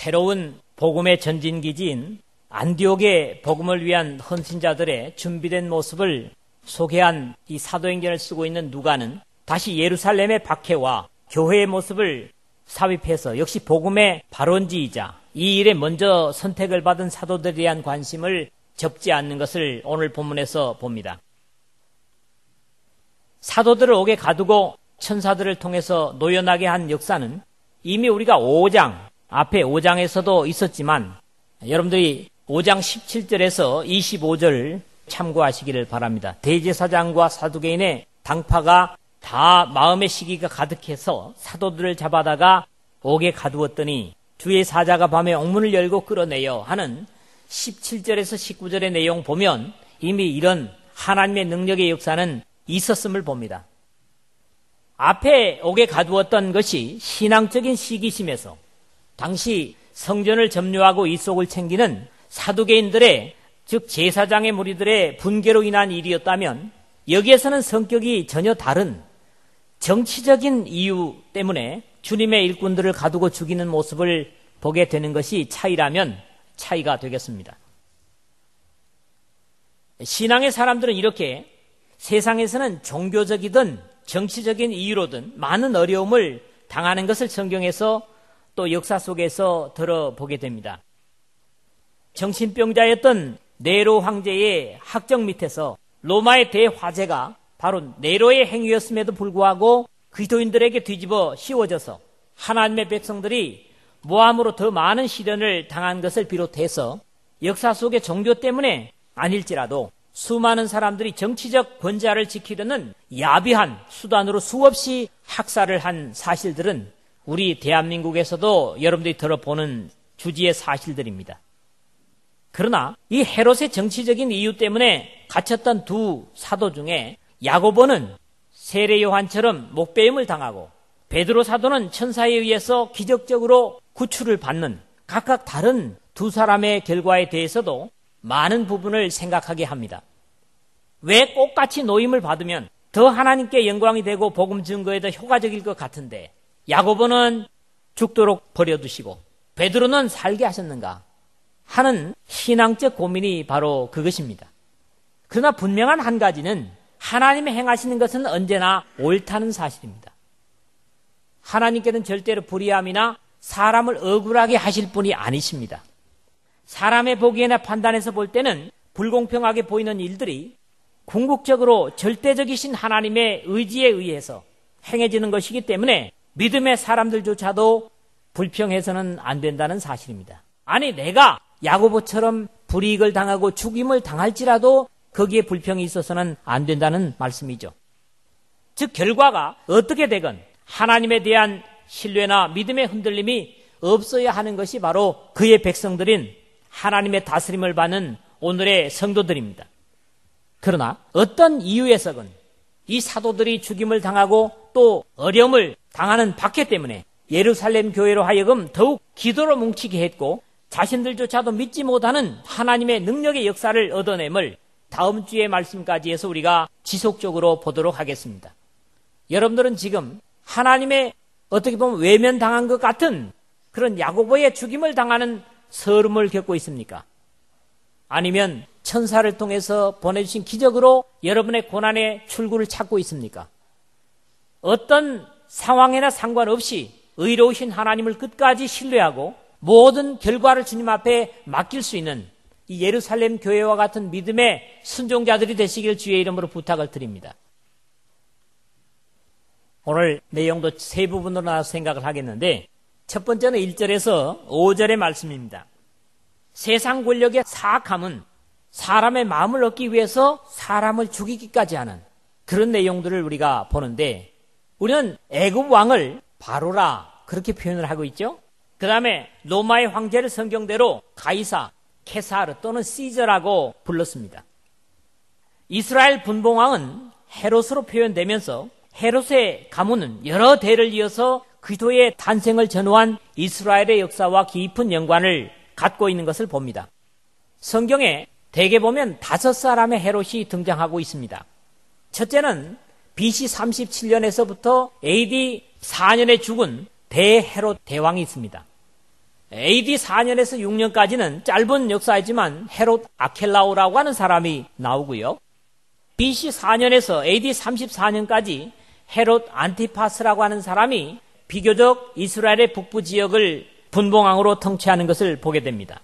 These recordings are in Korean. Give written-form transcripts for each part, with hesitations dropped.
새로운 복음의 전진기지인 안디옥의 복음을 위한 헌신자들의 준비된 모습을 소개한 이 사도행전을 쓰고 있는 누가는 다시 예루살렘의 박해와 교회의 모습을 삽입해서 역시 복음의 발원지이자 이 일에 먼저 선택을 받은 사도들에 대한 관심을 접지 않는 것을 오늘 본문에서 봅니다. 사도들을 옥에 가두고 천사들을 통해서 노연하게 한 역사는 이미 우리가 5장, 앞에 5장에서도 있었지만 여러분들이 5장 17절에서 25절을 참고하시기를 바랍니다. 대제사장과 사두개인의 당파가 다 마음의 시기가 가득해서 사도들을 잡아다가 옥에 가두었더니 주의 사자가 밤에 옥문을 열고 끌어내요 하는 17절에서 19절의 내용 보면 이미 이런 하나님의 능력의 역사는 있었음을 봅니다. 앞에 옥에 가두었던 것이 신앙적인 시기심에서 당시 성전을 점유하고 이 속을 챙기는 사두개인들의 즉 제사장의 무리들의 분개로 인한 일이었다면 여기에서는 성격이 전혀 다른 정치적인 이유 때문에 주님의 일꾼들을 가두고 죽이는 모습을 보게 되는 것이 차이라면 차이가 되겠습니다. 신앙의 사람들은 이렇게 세상에서는 종교적이든 정치적인 이유로든 많은 어려움을 당하는 것을 성경에서 또 역사 속에서 들어보게 됩니다. 정신병자였던 네로 황제의 학적 밑에서 로마의 대화재가 바로 네로의 행위였음에도 불구하고 그리스도인들에게 뒤집어 씌워져서 하나님의 백성들이 모함으로 더 많은 시련을 당한 것을 비롯해서 역사 속의 종교 때문에 아닐지라도 수많은 사람들이 정치적 권좌를 지키려는 야비한 수단으로 수없이 학살을 한 사실들은 우리 대한민국에서도 여러분들이 들어보는 주지의 사실들입니다. 그러나 이 헤롯의 정치적인 이유 때문에 갇혔던 두 사도 중에 야고보는 세례 요한처럼 목배임을 당하고 베드로 사도는 천사에 의해서 기적적으로 구출을 받는 각각 다른 두 사람의 결과에 대해서도 많은 부분을 생각하게 합니다. 왜 똑같이 노임을 받으면 더 하나님께 영광이 되고 복음 증거에 더 효과적일 것 같은데 야고보는 죽도록 버려두시고 베드로는 살게 하셨는가 하는 신앙적 고민이 바로 그것입니다. 그러나 분명한 한 가지는 하나님이 행하시는 것은 언제나 옳다는 사실입니다. 하나님께는 절대로 불의함이나 사람을 억울하게 하실 분이 아니십니다. 사람의 보기에나 판단해서 볼 때는 불공평하게 보이는 일들이 궁극적으로 절대적이신 하나님의 의지에 의해서 행해지는 것이기 때문에 믿음의 사람들조차도 불평해서는 안 된다는 사실입니다. 아니 내가 야고보처럼 불이익을 당하고 죽임을 당할지라도 거기에 불평이 있어서는 안 된다는 말씀이죠. 즉 결과가 어떻게 되건 하나님에 대한 신뢰나 믿음의 흔들림이 없어야 하는 것이 바로 그의 백성들인 하나님의 다스림을 받는 오늘의 성도들입니다. 그러나 어떤 이유에서건 이 사도들이 죽임을 당하고 또 어려움을 당하는 박해 때문에 예루살렘 교회로 하여금 더욱 기도로 뭉치게 했고 자신들조차도 믿지 못하는 하나님의 능력의 역사를 얻어냄을 다음 주의 말씀까지 해서 우리가 지속적으로 보도록 하겠습니다. 여러분들은 지금 하나님의 어떻게 보면 외면당한 것 같은 그런 야고보의 죽임을 당하는 서름을 겪고 있습니까? 아니면 천사를 통해서 보내주신 기적으로 여러분의 고난의 출구를 찾고 있습니까? 어떤 상황에나 상관없이 의로우신 하나님을 끝까지 신뢰하고 모든 결과를 주님 앞에 맡길 수 있는 이 예루살렘 교회와 같은 믿음의 순종자들이 되시길 주의 이름으로 부탁을 드립니다. 오늘 내용도 세 부분으로 나눠서 생각을 하겠는데 첫 번째는 1절에서 5절의 말씀입니다. 세상 권력의 사악함은 사람의 마음을 얻기 위해서 사람을 죽이기까지 하는 그런 내용들을 우리가 보는데 우리는 애굽 왕을 바로라 그렇게 표현을 하고 있죠. 그 다음에 로마의 황제를 성경대로 가이사, 케사르 또는 시저라고 불렀습니다. 이스라엘 분봉왕은 헤롯으로 표현되면서 헤롯의 가문은 여러 대를 이어서 그리스도의 탄생을 전후한 이스라엘의 역사와 깊은 연관을 갖고 있는 것을 봅니다. 성경에 대개 보면 5사람의 헤롯이 등장하고 있습니다. 첫째는 BC 37년에서부터 AD 4년에 죽은 대헤롯 대왕이 있습니다. AD 4년에서 6년까지는 짧은 역사이지만 헤롯 아켈라오라고 하는 사람이 나오고요. BC 4년에서 AD 34년까지 헤롯 안티파스라고 하는 사람이 비교적 이스라엘의 북부 지역을 분봉왕으로 통치하는 것을 보게 됩니다.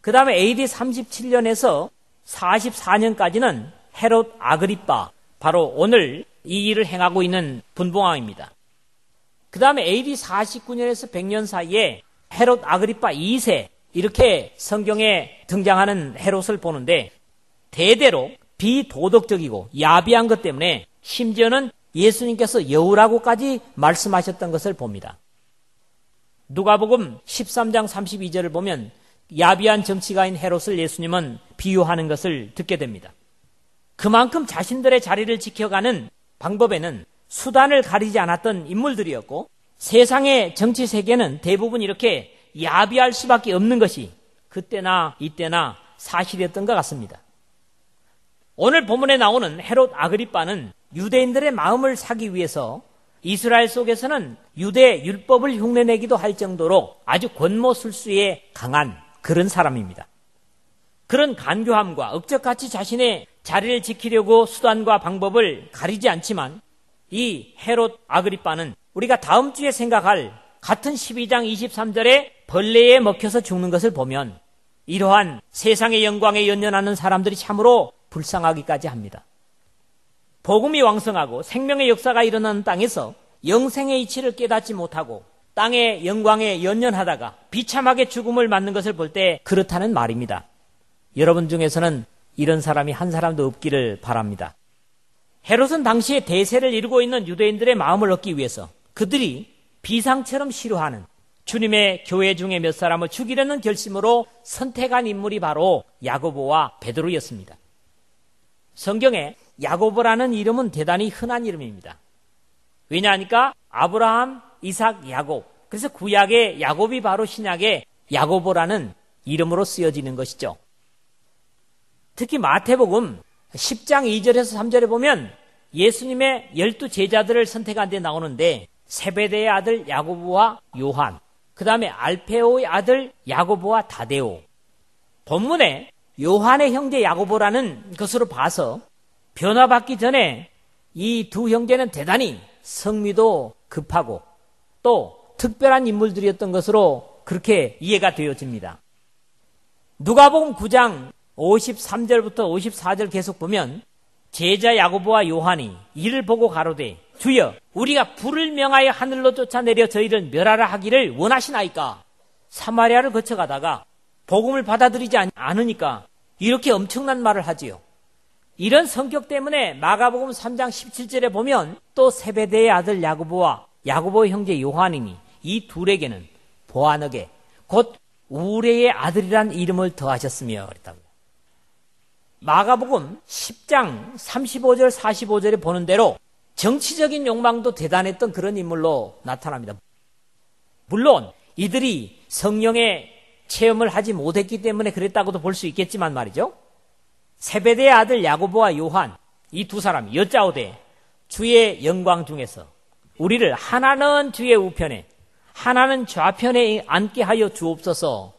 그 다음에 AD 37년에서 44년까지는 헤롯 아그리빠, 바로 오늘 이 일을 행하고 있는 분봉왕입니다. 그 다음에 AD 49년에서 100년 사이에 헤롯 아그리빠 2세, 이렇게 성경에 등장하는 헤롯을 보는데 대대로 비도덕적이고 야비한 것 때문에 심지어는 예수님께서 여우라고까지 말씀하셨던 것을 봅니다. 누가복음 13장 32절을 보면 야비한 정치가인 헤롯을 예수님은 비유하는 것을 듣게 됩니다. 그만큼 자신들의 자리를 지켜가는 방법에는 수단을 가리지 않았던 인물들이었고 세상의 정치 세계는 대부분 이렇게 야비할 수밖에 없는 것이 그때나 이때나 사실이었던 것 같습니다. 오늘 본문에 나오는 헤롯 아그리빠는 유대인들의 마음을 사기 위해서 이스라엘 속에서는 유대 율법을 흉내내기도 할 정도로 아주 권모술수에 강한 그런 사람입니다. 그런 간교함과 억적같이 자신의 자리를 지키려고 수단과 방법을 가리지 않지만 이 헤롯 아그리빠는 우리가 다음 주에 생각할 같은 12장 23절에 벌레에 먹혀서 죽는 것을 보면 이러한 세상의 영광에 연연하는 사람들이 참으로 불쌍하기까지 합니다. 복음이 왕성하고 생명의 역사가 일어나는 땅에서 영생의 이치를 깨닫지 못하고 땅의 영광에 연연하다가 비참하게 죽음을 맞는 것을 볼 때 그렇다는 말입니다. 여러분 중에서는 이런 사람이 한 사람도 없기를 바랍니다. 헤롯은 당시에 대세를 이루고 있는 유대인들의 마음을 얻기 위해서 그들이 비상처럼 싫어하는 주님의 교회 중에 몇 사람을 죽이려는 결심으로 선택한 인물이 바로 야고보와 베드로였습니다. 성경에 야고보라는 이름은 대단히 흔한 이름입니다. 왜냐하니까 아브라함, 이삭, 야곱, 그래서 구약의 야곱이 바로 신약의 야고보라는 이름으로 쓰여지는 것이죠. 특히 마태복음 10장 2절에서 3절에 보면 예수님의 12 제자들을 선택한 데 나오는데 세베대의 아들 야고보와 요한, 그 다음에 알페오의 아들 야고보와 다데오. 본문에 요한의 형제 야고보라는 것으로 봐서 변화받기 전에 이 두 형제는 대단히 성미도 급하고 또 특별한 인물들이었던 것으로 그렇게 이해가 되어집니다. 누가복음 9장 53절부터 54절 계속 보면 제자 야고보와 요한이 이를 보고 가로되 주여 우리가 불을 명하여 하늘로 쫓아내려 저희를 멸하라 하기를 원하시나이까. 사마리아를 거쳐가다가 복음을 받아들이지 않으니까 이렇게 엄청난 말을 하지요. 이런 성격 때문에 마가복음 3장 17절에 보면 또 세베대의 아들 야고보와 야고보의 형제 요한이니 이 둘에게는 보아너게 곧 우레의 아들이란 이름을 더하셨으며 그랬다고요. 마가복음 10장 35절 45절에 보는 대로 정치적인 욕망도 대단했던 그런 인물로 나타납니다. 물론 이들이 성령의 체험을 하지 못했기 때문에 그랬다고도 볼 수 있겠지만 말이죠. 세베대의 아들 야고보와 요한 이 두 사람이 여짜오되 주의 영광 중에서 우리를 하나는 주의 우편에 하나는 좌편에 앉게 하여 주옵소서.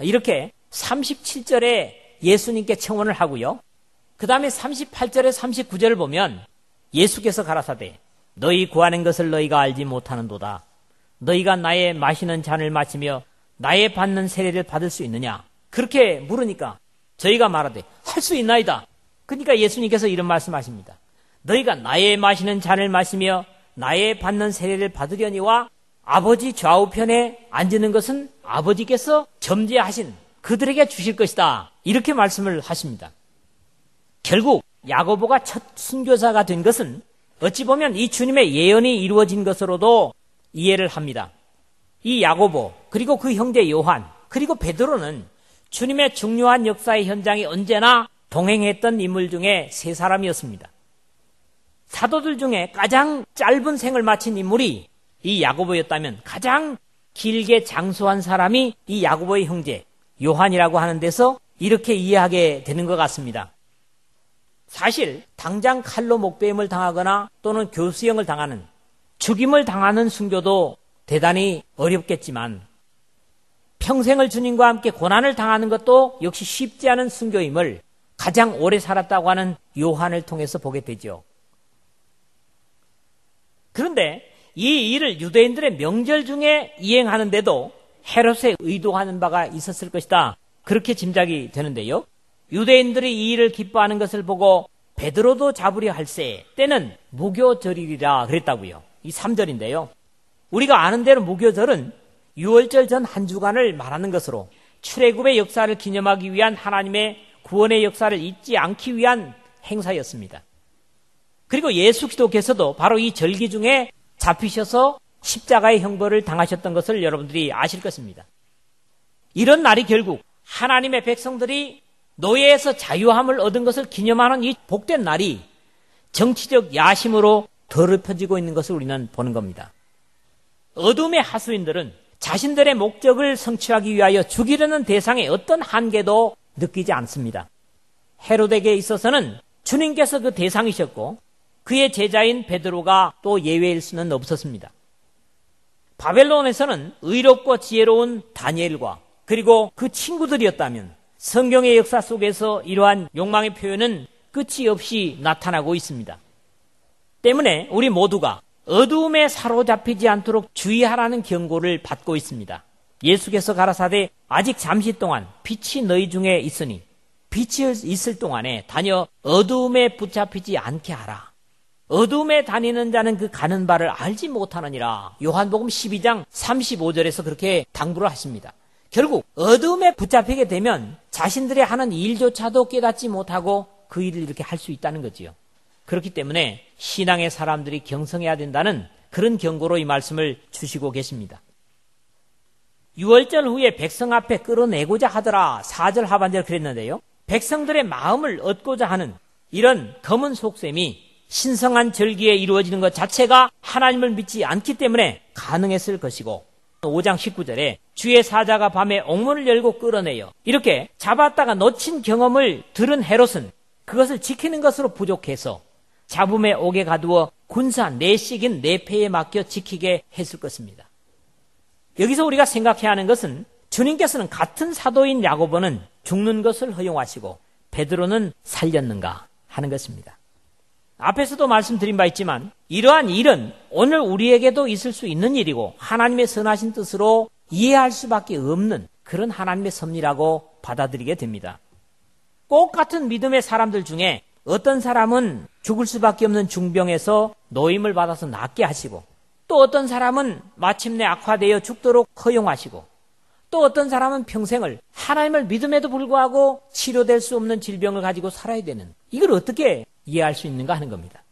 이렇게 37절에 예수님께 청원을 하고요. 그 다음에 38절에 39절을 보면 예수께서 가라사대 너희 구하는 것을 너희가 알지 못하는도다. 너희가 나의 마시는 잔을 마시며 나의 받는 세례를 받을 수 있느냐? 그렇게 물으니까 저희가 말하되 할 수 있나이다. 그러니까 예수님께서 이런 말씀하십니다. 너희가 나의 마시는 잔을 마시며 나의 받는 세례를 받으려니와 아버지 좌우편에 앉는 것은 아버지께서 점지하신 그들에게 주실 것이다. 이렇게 말씀을 하십니다. 결국 야고보가 첫 순교자가 된 것은 어찌 보면 이 주님의 예언이 이루어진 것으로도 이해를 합니다. 이 야고보 그리고 그 형제 요한 그리고 베드로는 주님의 중요한 역사의 현장에 언제나 동행했던 인물 중에 세 사람이었습니다. 사도들 중에 가장 짧은 생을 마친 인물이 이 야고보였다면 가장 길게 장수한 사람이 이 야고보의 형제 요한이라고 하는 데서 이렇게 이해하게 되는 것 같습니다. 사실 당장 칼로 목베임을 당하거나 또는 교수형을 당하는 죽임을 당하는 순교도 대단히 어렵겠지만 평생을 주님과 함께 고난을 당하는 것도 역시 쉽지 않은 순교임을 가장 오래 살았다고 하는 요한을 통해서 보게 되죠. 그런데 이 일을 유대인들의 명절 중에 이행하는데도 헤롯의 의도하는 바가 있었을 것이다, 그렇게 짐작이 되는데요. 유대인들이 이 일을 기뻐하는 것을 보고 베드로도 잡으려 할세 때는 무교절이라 그랬다고요. 이 3절인데요. 우리가 아는 대로 무교절은 유월절 전 한 주간을 말하는 것으로 출애굽의 역사를 기념하기 위한 하나님의 구원의 역사를 잊지 않기 위한 행사였습니다. 그리고 예수 그리스도께서도 바로 이 절기 중에 잡히셔서 십자가의 형벌을 당하셨던 것을 여러분들이 아실 것입니다. 이런 날이 결국 하나님의 백성들이 노예에서 자유함을 얻은 것을 기념하는 이 복된 날이 정치적 야심으로 더럽혀지고 있는 것을 우리는 보는 겁니다. 어둠의 하수인들은 자신들의 목적을 성취하기 위하여 죽이려는 대상의 어떤 한계도 느끼지 않습니다. 헤롯에게 있어서는 주님께서 그 대상이셨고 그의 제자인 베드로가 또 예외일 수는 없었습니다. 바벨론에서는 의롭고 지혜로운 다니엘과 그리고 그 친구들이었다면 성경의 역사 속에서 이러한 욕망의 표현은 끝이 없이 나타나고 있습니다. 때문에 우리 모두가 어두움에 사로잡히지 않도록 주의하라는 경고를 받고 있습니다. 예수께서 가라사대 아직 잠시 동안 빛이 너희 중에 있으니 빛이 있을 동안에 다녀 어두움에 붙잡히지 않게 하라. 어두움에 다니는 자는 그 가는 바를 알지 못하느니라. 요한복음 12장 35절에서 그렇게 당부를 하십니다. 결국 어두움에 붙잡히게 되면 자신들이 하는 일조차도 깨닫지 못하고 그 일을 이렇게 할 수 있다는 거지요. 그렇기 때문에 신앙의 사람들이 경성해야 된다는 그런 경고로 이 말씀을 주시고 계십니다. 유월절 후에 백성 앞에 끌어내고자 하더라. 4절 하반절 그랬는데요. 백성들의 마음을 얻고자 하는 이런 검은 속셈이 신성한 절기에 이루어지는 것 자체가 하나님을 믿지 않기 때문에 가능했을 것이고 5장 19절에 주의 사자가 밤에 옥문을 열고 끌어내요. 이렇게 잡았다가 놓친 경험을 들은 헤롯은 그것을 지키는 것으로 부족해서 잡음에 옥에 가두어 군사 내식인 내패에 맡겨 지키게 했을 것입니다. 여기서 우리가 생각해야 하는 것은 주님께서는 같은 사도인 야고보는 죽는 것을 허용하시고 베드로는 살렸는가 하는 것입니다. 앞에서도 말씀드린 바 있지만 이러한 일은 오늘 우리에게도 있을 수 있는 일이고 하나님의 선하신 뜻으로 이해할 수밖에 없는 그런 하나님의 섭리라고 받아들이게 됩니다. 꼭 같은 믿음의 사람들 중에 어떤 사람은 죽을 수밖에 없는 중병에서 노임을 받아서 낫게 하시고 또 어떤 사람은 마침내 악화되어 죽도록 허용하시고 또 어떤 사람은 평생을 하나님을 믿음에도 불구하고 치료될 수 없는 질병을 가지고 살아야 되는, 이걸 어떻게 이해할 수 있는가 하는 겁니다.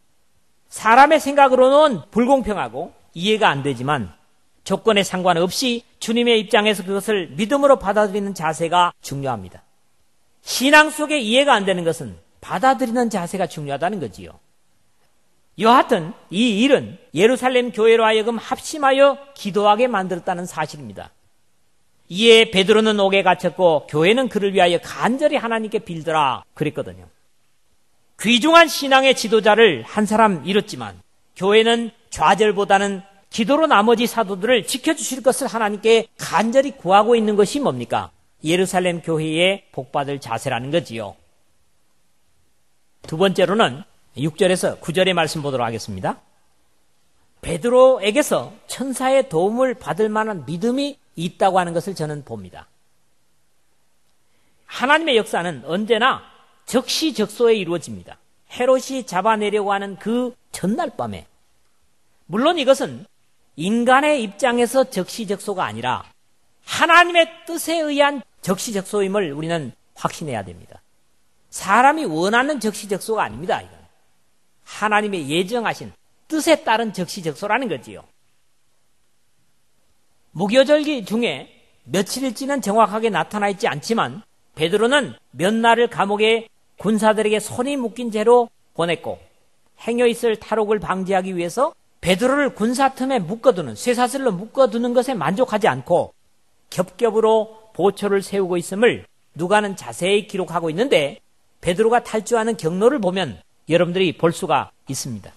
사람의 생각으로는 불공평하고 이해가 안 되지만 조건에 상관없이 주님의 입장에서 그것을 믿음으로 받아들이는 자세가 중요합니다. 신앙 속에 이해가 안 되는 것은 받아들이는 자세가 중요하다는 거지요. 여하튼 이 일은 예루살렘 교회로 하여금 합심하여 기도하게 만들었다는 사실입니다. 이에 베드로는 옥에 갇혔고 교회는 그를 위하여 간절히 하나님께 빌더라 그랬거든요. 귀중한 신앙의 지도자를 한 사람 잃었지만 교회는 좌절보다는 기도로 나머지 사도들을 지켜주실 것을 하나님께 간절히 구하고 있는 것이 뭡니까? 예루살렘 교회의 복받을 자세라는 거지요. 두 번째로는 6절에서 9절의 말씀 보도록 하겠습니다. 베드로에게서 천사의 도움을 받을 만한 믿음이 있다고 하는 것을 저는 봅니다. 하나님의 역사는 언제나 적시적소에 이루어집니다. 헤롯이 잡아내려고 하는 그 전날 밤에, 물론 이것은 인간의 입장에서 적시적소가 아니라 하나님의 뜻에 의한 적시적소임을 우리는 확신해야 됩니다. 사람이 원하는 적시적소가 아닙니다. 이건 하나님의 예정하신 뜻에 따른 적시적소라는 거지요. 무교절기 중에 며칠일지는 정확하게 나타나 있지 않지만 베드로는 몇 날을 감옥에 군사들에게 손이 묶인 채로 보냈고 행여 있을 탈옥을 방지하기 위해서 베드로를 군사 틈에 묶어두는, 쇠사슬로 묶어두는 것에 만족하지 않고 겹겹으로 보초를 세우고 있음을 누가는 자세히 기록하고 있는데 베드로가 탈주하는 경로를 보면 여러분들이 볼 수가 있습니다.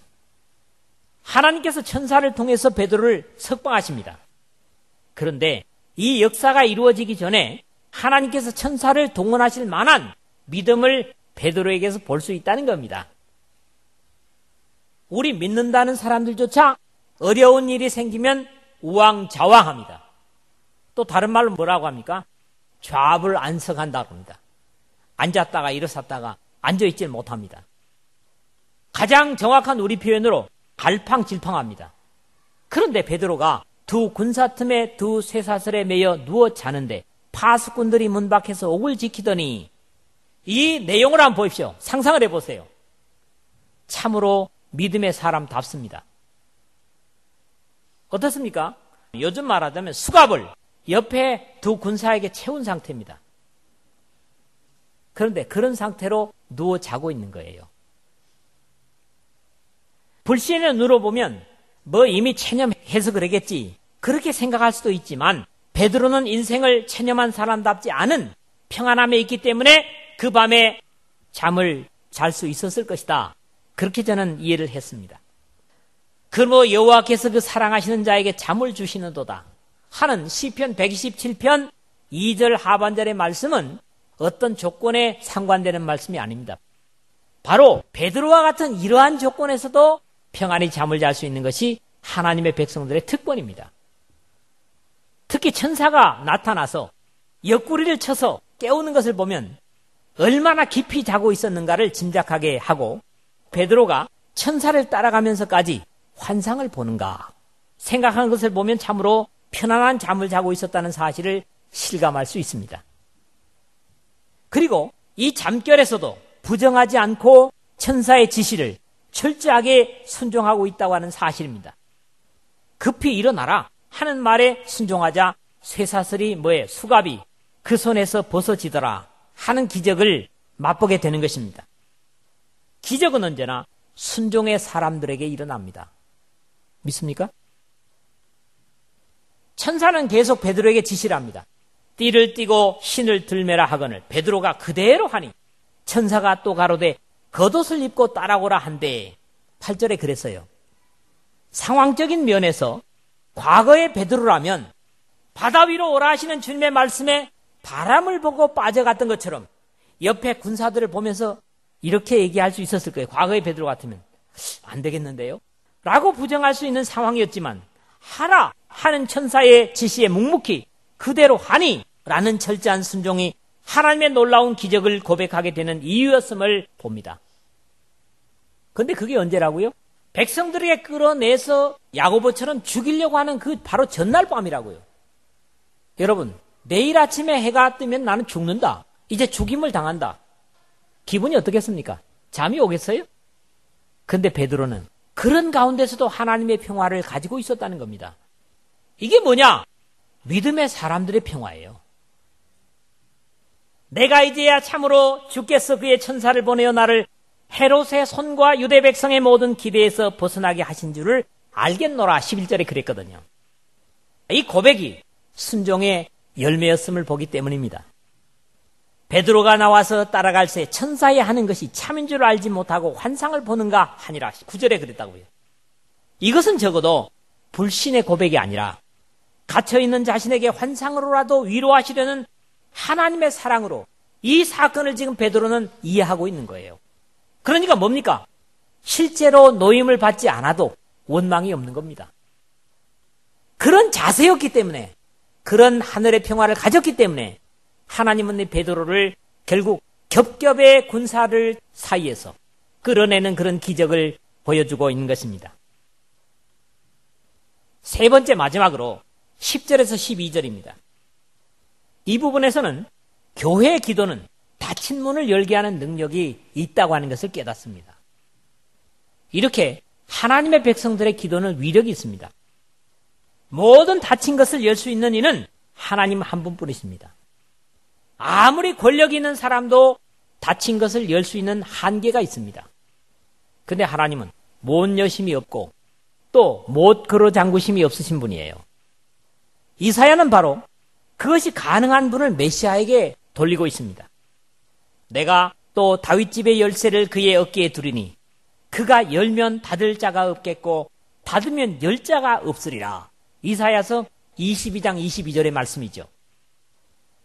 하나님께서 천사를 통해서 베드로를 석방하십니다. 그런데 이 역사가 이루어지기 전에 하나님께서 천사를 동원하실 만한 믿음을 베드로에게서 볼 수 있다는 겁니다. 우리 믿는다는 사람들조차 어려운 일이 생기면 우왕좌왕합니다. 또 다른 말로 뭐라고 합니까? 좌불안석한다고 합니다. 앉았다가 일어섰다가 앉아있질 못합니다. 가장 정확한 우리 표현으로 갈팡질팡합니다. 그런데 베드로가 두 군사 틈에 두 쇠사슬에 매여 누워 자는데 파수꾼들이 문 밖에서 옥을 지키더니, 이 내용을 한번 보십시오. 상상을 해보세요. 참으로 믿음의 사람답습니다. 어떻습니까? 요즘 말하자면 수갑을 옆에 두 군사에게 채운 상태입니다. 그런데 그런 상태로 누워 자고 있는 거예요. 불신의 눈으로 보면 뭐 이미 체념해서 그러겠지, 그렇게 생각할 수도 있지만, 베드로는 인생을 체념한 사람답지 않은 평안함에 있기 때문에 그 밤에 잠을 잘 수 있었을 것이다. 그렇게 저는 이해를 했습니다. 그러므로 여호와께서 그 사랑하시는 자에게 잠을 주시는도다 하는 시편 127편 2절 하반절의 말씀은 어떤 조건에 상관되는 말씀이 아닙니다. 바로 베드로와 같은 이러한 조건에서도 평안히 잠을 잘 수 있는 것이 하나님의 백성들의 특권입니다. 특히 천사가 나타나서 옆구리를 쳐서 깨우는 것을 보면 얼마나 깊이 자고 있었는가를 짐작하게 하고, 베드로가 천사를 따라가면서까지 환상을 보는가 생각하는 것을 보면 참으로 편안한 잠을 자고 있었다는 사실을 실감할 수 있습니다. 그리고 이 잠결에서도 부정하지 않고 천사의 지시를 철저하게 순종하고 있다고 하는 사실입니다. 급히 일어나라 하는 말에 순종하자 쇠사슬이 수갑이 그 손에서 벗어지더라 하는 기적을 맛보게 되는 것입니다. 기적은 언제나 순종의 사람들에게 일어납니다. 믿습니까? 천사는 계속 베드로에게 지시를 합니다. 띠를 띠고 신을 들매라 하거늘 베드로가 그대로 하니 천사가 또 가로되 겉옷을 입고 따라오라 한데, 8절에 그랬어요. 상황적인 면에서 과거의 베드로라면 바다 위로 오라 하시는 주님의 말씀에 바람을 보고 빠져갔던 것처럼 옆에 군사들을 보면서 이렇게 얘기할 수 있었을 거예요. 과거의 베드로 같으면 안 되겠는데요? 라고 부정할 수 있는 상황이었지만, 하라 하는 천사의 지시에 묵묵히 그대로 하니 라는 철저한 순종이 하나님의 놀라운 기적을 고백하게 되는 이유였음을 봅니다. 그런데 그게 언제라고요? 백성들에게 끌어내서 야고보처럼 죽이려고 하는 그 바로 전날 밤이라고요. 여러분, 내일 아침에 해가 뜨면 나는 죽는다, 이제 죽임을 당한다, 기분이 어떻겠습니까? 잠이 오겠어요? 그런데 베드로는 그런 가운데서도 하나님의 평화를 가지고 있었다는 겁니다. 이게 뭐냐? 믿음의 사람들의 평화예요. 내가 이제야 참으로 주께서 그의 천사를 보내어 나를 헤롯의 손과 유대 백성의 모든 기대에서 벗어나게 하신 줄을 알겠노라 11절에 그랬거든요. 이 고백이 순종의 열매였음을 보기 때문입니다. 베드로가 나와서 따라갈새 천사의 하는 것이 참인 줄 알지 못하고 환상을 보는가 하니라 9절에 그랬다고요. 이것은 적어도 불신의 고백이 아니라 갇혀있는 자신에게 환상으로라도 위로하시려는 하나님의 사랑으로 이 사건을 지금 베드로는 이해하고 있는 거예요. 그러니까 뭡니까? 실제로 노임을 받지 않아도 원망이 없는 겁니다. 그런 자세였기 때문에, 그런 하늘의 평화를 가졌기 때문에 하나님은 이 베드로를 결국 겹겹의 군사들 사이에서 끌어내는 그런 기적을 보여주고 있는 것입니다. 세 번째, 마지막으로 10절에서 12절입니다. 이 부분에서는 교회의 기도는 닫힌 문을 열게 하는 능력이 있다고 하는 것을 깨닫습니다. 이렇게 하나님의 백성들의 기도는 위력이 있습니다. 모든 닫힌 것을 열 수 있는 이는 하나님 한 분뿐이십니다. 아무리 권력이 있는 사람도 닫힌 것을 열 수 있는 한계가 있습니다. 그런데 하나님은 못 여심이 없고 또 못 걸어 잠그심이 없으신 분이에요. 이사야는 바로 그것이 가능한 분을 메시아에게 돌리고 있습니다. 내가 또 다윗집의 열쇠를 그의 어깨에 두리니 그가 열면 닫을 자가 없겠고 닫으면 열 자가 없으리라. 이사야서 22장 22절의 말씀이죠.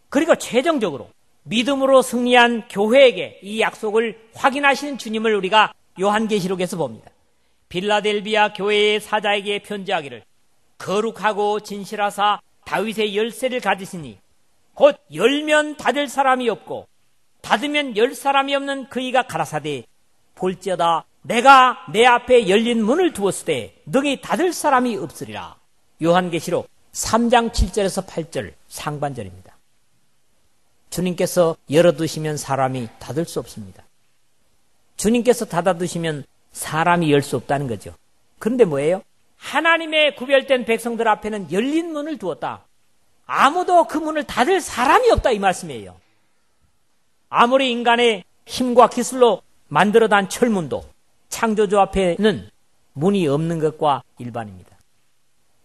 그리고 최종적으로 믿음으로 승리한 교회에게 이 약속을 확인하시는 주님을 우리가 요한계시록에서 봅니다. 빌라델비아 교회의 사자에게 편지하기를 거룩하고 진실하사 다윗의 열쇠를 가지시니 곧 열면 닫을 사람이 없고 닫으면 열 사람이 없는 그이가 가라사대 볼지어다 내가 내 앞에 열린 문을 두었으되 능히 닫을 사람이 없으리라. 요한계시록 3장 7절에서 8절 상반절입니다. 주님께서 열어두시면 사람이 닫을 수 없습니다. 주님께서 닫아두시면 사람이 열 수 없다는 거죠. 그런데 뭐예요? 하나님의 구별된 백성들 앞에는 열린 문을 두었다. 아무도 그 문을 닫을 사람이 없다 이 말씀이에요. 아무리 인간의 힘과 기술로 만들어단 철문도 창조주 앞에는 문이 없는 것과 일반입니다.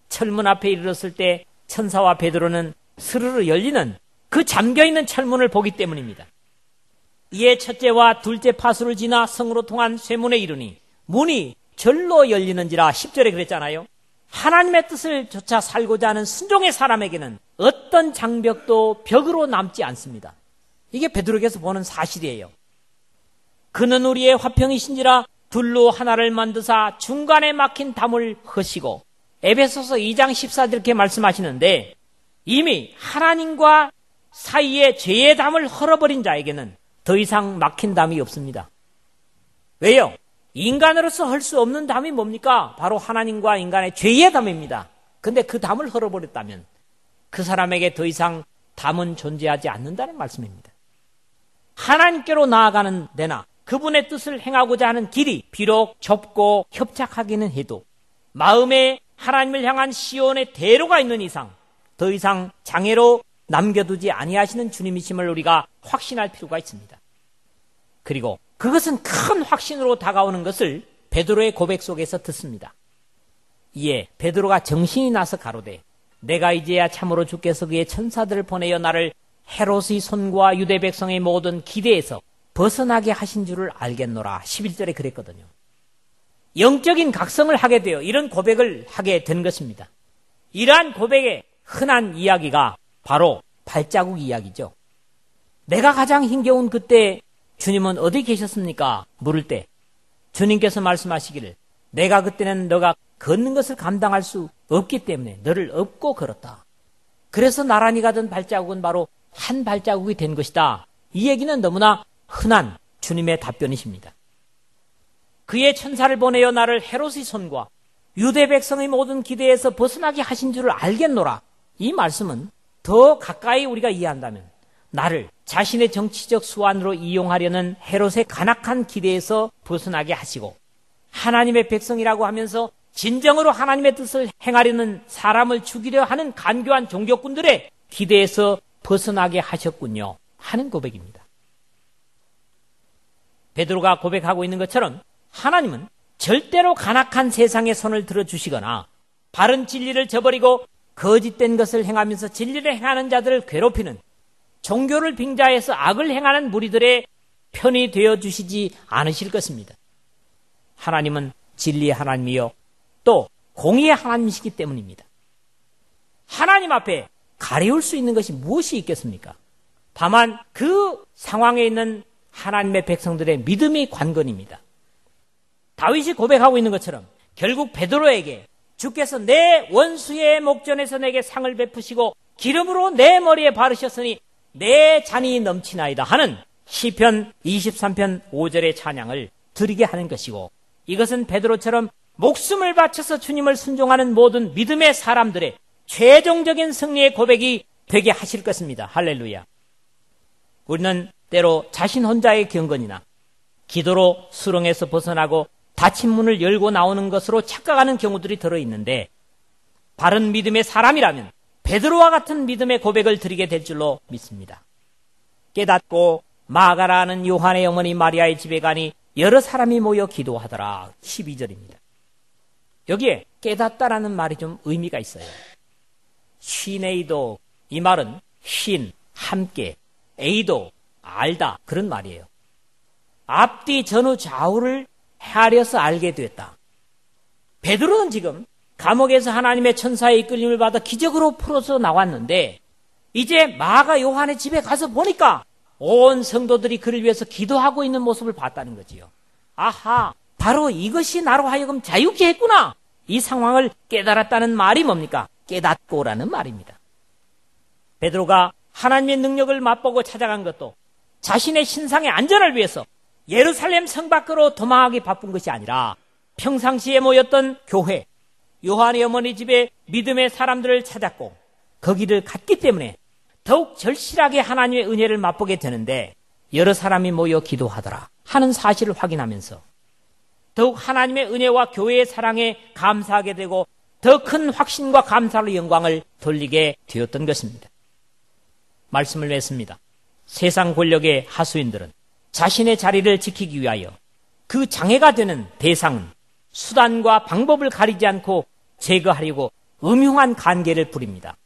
철문 앞에 이르렀을 때 천사와 베드로는 스르르 열리는 그 잠겨있는 철문을 보기 때문입니다. 이에 첫째와 둘째 파수를 지나 성으로 통한 쇠문에 이르니 문이 절로 열리는지라 10절에 그랬잖아요. 하나님의 뜻을 좇아 살고자 하는 순종의 사람에게는 어떤 장벽도 벽으로 남지 않습니다. 이게 베드로에게서 보는 사실이에요. 그는 우리의 화평이신지라 둘로 하나를 만드사 중간에 막힌 담을 허시고 에베소서 2장 14절 이렇게 말씀하시는데 이미 하나님과 사이에 죄의 담을 헐어버린 자에게는 더 이상 막힌 담이 없습니다. 왜요? 인간으로서 할 수 없는 담이 뭡니까? 바로 하나님과 인간의 죄의 담입니다. 근데 그 담을 헐어버렸다면 그 사람에게 더 이상 담은 존재하지 않는다는 말씀입니다. 하나님께로 나아가는 데나 그분의 뜻을 행하고자 하는 길이 비록 좁고 협착하기는 해도 마음에 하나님을 향한 시온의 대로가 있는 이상 더 이상 장애로 남겨두지 아니하시는 주님이심을 우리가 확신할 필요가 있습니다. 그리고 그것은 큰 확신으로 다가오는 것을 베드로의 고백 속에서 듣습니다. 이에 베드로가 정신이 나서 가로되 내가 이제야 참으로 주께서 그의 천사들을 보내어 나를 헤롯의 손과 유대 백성의 모든 기대에서 벗어나게 하신 줄을 알겠노라. 11절에 그랬거든요. 영적인 각성을 하게 되어 이런 고백을 하게 된 것입니다. 이러한 고백의 흔한 이야기가 바로 발자국 이야기죠. 내가 가장 힘겨운 그때 주님은 어디 계셨습니까? 물을 때 주님께서 말씀하시기를 내가 그때는 너가 걷는 것을 감당할 수 없기 때문에 너를 업고 걸었다. 그래서 나란히 가던 발자국은 바로 한 발자국이 된 것이다. 이 얘기는 너무나 흔한 주님의 답변이십니다. 그의 천사를 보내어 나를 헤롯의 손과 유대 백성의 모든 기대에서 벗어나게 하신 줄을 알겠노라. 이 말씀은 더 가까이 우리가 이해한다면 나를 자신의 정치적 수완으로 이용하려는 헤롯의 간악한 기대에서 벗어나게 하시고 하나님의 백성이라고 하면서 진정으로 하나님의 뜻을 행하려는 사람을 죽이려 하는 간교한 종교꾼들의 기대에서 벗어나게 하셨군요 하는 고백입니다. 베드로가 고백하고 있는 것처럼 하나님은 절대로 간악한 세상의 손을 들어주시거나 바른 진리를 저버리고 거짓된 것을 행하면서 진리를 행하는 자들을 괴롭히는 종교를 빙자해서 악을 행하는 무리들의 편이 되어주시지 않으실 것입니다. 하나님은 진리의 하나님이요 또 공의의 하나님이시기 때문입니다. 하나님 앞에 가리울 수 있는 것이 무엇이 있겠습니까? 다만 그 상황에 있는 하나님의 백성들의 믿음의 관건입니다. 다윗이 고백하고 있는 것처럼 결국 베드로에게 주께서 내 원수의 목전에서 내게 상을 베푸시고 기름으로 내 머리에 바르셨으니 내 잔이 넘치나이다 하는 시편 23편 5절의 찬양을 드리게 하는 것이고 이것은 베드로처럼 목숨을 바쳐서 주님을 순종하는 모든 믿음의 사람들의 최종적인 승리의 고백이 되게 하실 것입니다. 할렐루야. 우리는 때로 자신 혼자의 경건이나 기도로 수렁에서 벗어나고 닫힌 문을 열고 나오는 것으로 착각하는 경우들이 들어있는데 바른 믿음의 사람이라면 베드로와 같은 믿음의 고백을 드리게 될 줄로 믿습니다. 깨닫고 마가라는 요한의 어머니 마리아의 집에 가니 여러 사람이 모여 기도하더라. 12절입니다. 여기에 깨닫다라는 말이 좀 의미가 있어요. 시네이도 이 말은 신, 함께, 에이도, 알다 그런 말이에요. 앞뒤 전후 좌우를 헤아려서 알게 됐다. 베드로는 지금 감옥에서 하나님의 천사의 이끌림을 받아 기적으로 풀어서 나왔는데 이제 마가 요한의 집에 가서 보니까 온 성도들이 그를 위해서 기도하고 있는 모습을 봤다는 거지요. 아하, 바로 이것이 나로 하여금 자유케 했구나. 이 상황을 깨달았다는 말이 뭡니까? 깨닫고라는 말입니다. 베드로가 하나님의 능력을 맛보고 찾아간 것도 자신의 신상의 안전을 위해서 예루살렘 성 밖으로 도망하기 바쁜 것이 아니라 평상시에 모였던 교회, 요한의 어머니 집에 믿음의 사람들을 찾았고 거기를 갔기 때문에 더욱 절실하게 하나님의 은혜를 맛보게 되는데 여러 사람이 모여 기도하더라 하는 사실을 확인하면서 더욱 하나님의 은혜와 교회의 사랑에 감사하게 되고 더 큰 확신과 감사로 영광을 돌리게 되었던 것입니다. 말씀을 냈습니다. 세상 권력의 하수인들은 자신의 자리를 지키기 위하여 그 장애가 되는 대상은 수단과 방법을 가리지 않고 제거하려고 음흉한 간계를 부립니다.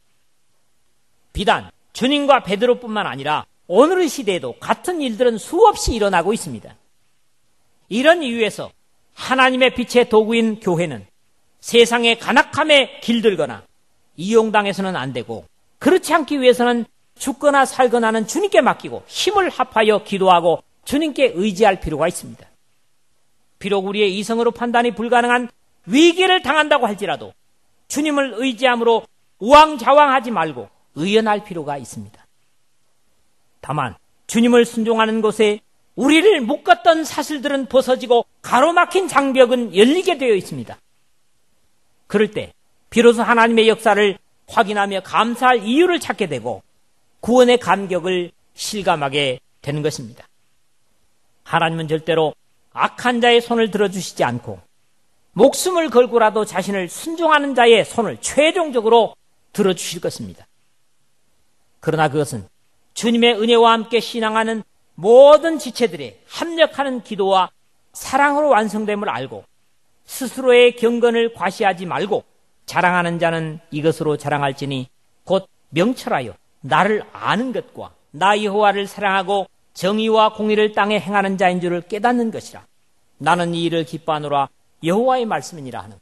비단 주님과 베드로뿐만 아니라 오늘의 시대에도 같은 일들은 수없이 일어나고 있습니다. 이런 이유에서 하나님의 빛의 도구인 교회는 세상의 간악함에 길들거나 이용당해서는 안 되고 그렇지 않기 위해서는 죽거나 살거나는 주님께 맡기고 힘을 합하여 기도하고 주님께 의지할 필요가 있습니다. 비록 우리의 이성으로 판단이 불가능한 위기를 당한다고 할지라도 주님을 의지함으로 우왕좌왕하지 말고 의연할 필요가 있습니다. 다만 주님을 순종하는 곳에 우리를 묶었던 사슬들은 벗어지고 가로막힌 장벽은 열리게 되어 있습니다. 그럴 때 비로소 하나님의 역사를 확인하며 감사할 이유를 찾게 되고 구원의 감격을 실감하게 되는 것입니다. 하나님은 절대로 악한 자의 손을 들어주시지 않고 목숨을 걸고라도 자신을 순종하는 자의 손을 최종적으로 들어주실 것입니다. 그러나 그것은 주님의 은혜와 함께 신앙하는 모든 지체들의 합력하는 기도와 사랑으로 완성됨을 알고 스스로의 경건을 과시하지 말고 자랑하는 자는 이것으로 자랑할지니 곧 명철하여 나를 아는 것과 나 여호와를 사랑하고 정의와 공의를 땅에 행하는 자인 줄을 깨닫는 것이라. 나는 이 일을 기뻐하노라 여호와의 말씀이니라 하는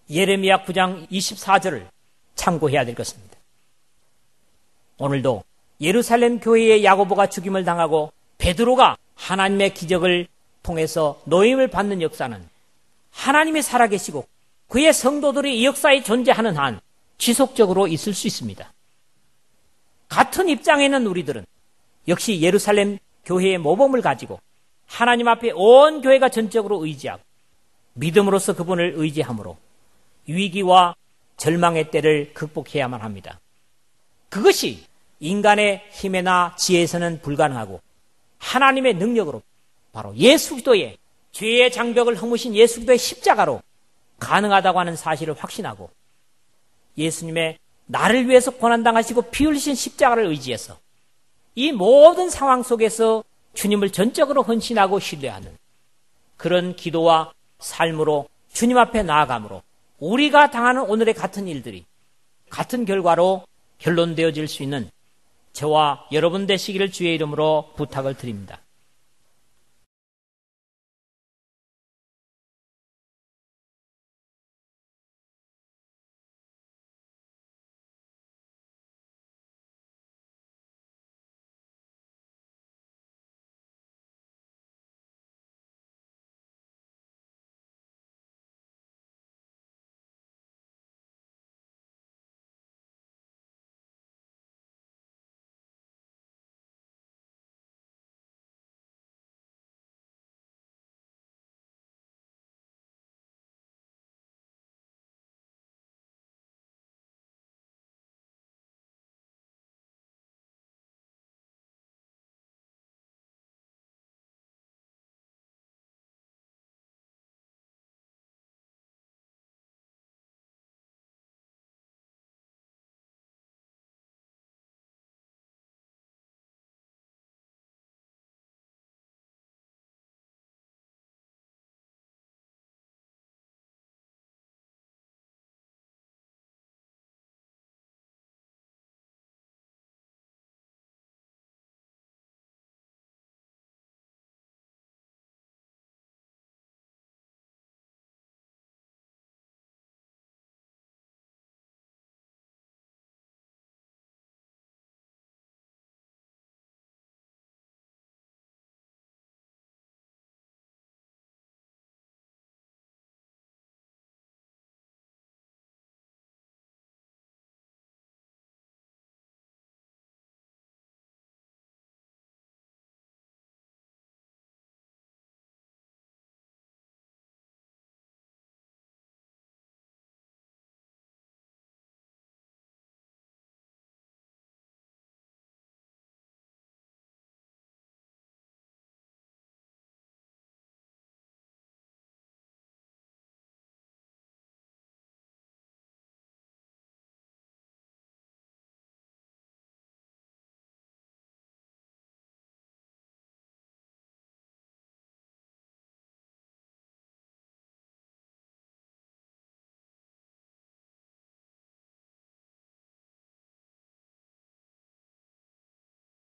예레미야 9장 24절을 참고해야 될 것입니다. 오늘도 예루살렘 교회의 야고보가 죽임을 당하고 베드로가 하나님의 기적을 통해서 노임을 받는 역사는 하나님이 살아계시고 그의 성도들이 이 역사에 존재하는 한 지속적으로 있을 수 있습니다. 같은 입장에 있는 우리들은 역시 예루살렘 교회의 모범을 가지고 하나님 앞에 온 교회가 전적으로 의지하고 믿음으로써 그분을 의지함으로 위기와 절망의 때를 극복해야만 합니다. 그것이 인간의 힘이나 지혜에서는 불가능하고 하나님의 능력으로 바로 예수 그리스도의 죄의 장벽을 허무신 예수 그리스도의 십자가로 가능하다고 하는 사실을 확신하고 예수님의 나를 위해서 고난당하시고 피 흘리신 십자가를 의지해서 이 모든 상황 속에서 주님을 전적으로 헌신하고 신뢰하는 그런 기도와 삶으로 주님 앞에 나아감으로 우리가 당하는 오늘의 같은 일들이 같은 결과로 결론되어질 수 있는 저와 여러분 되시기를 주의 이름으로 부탁을 드립니다.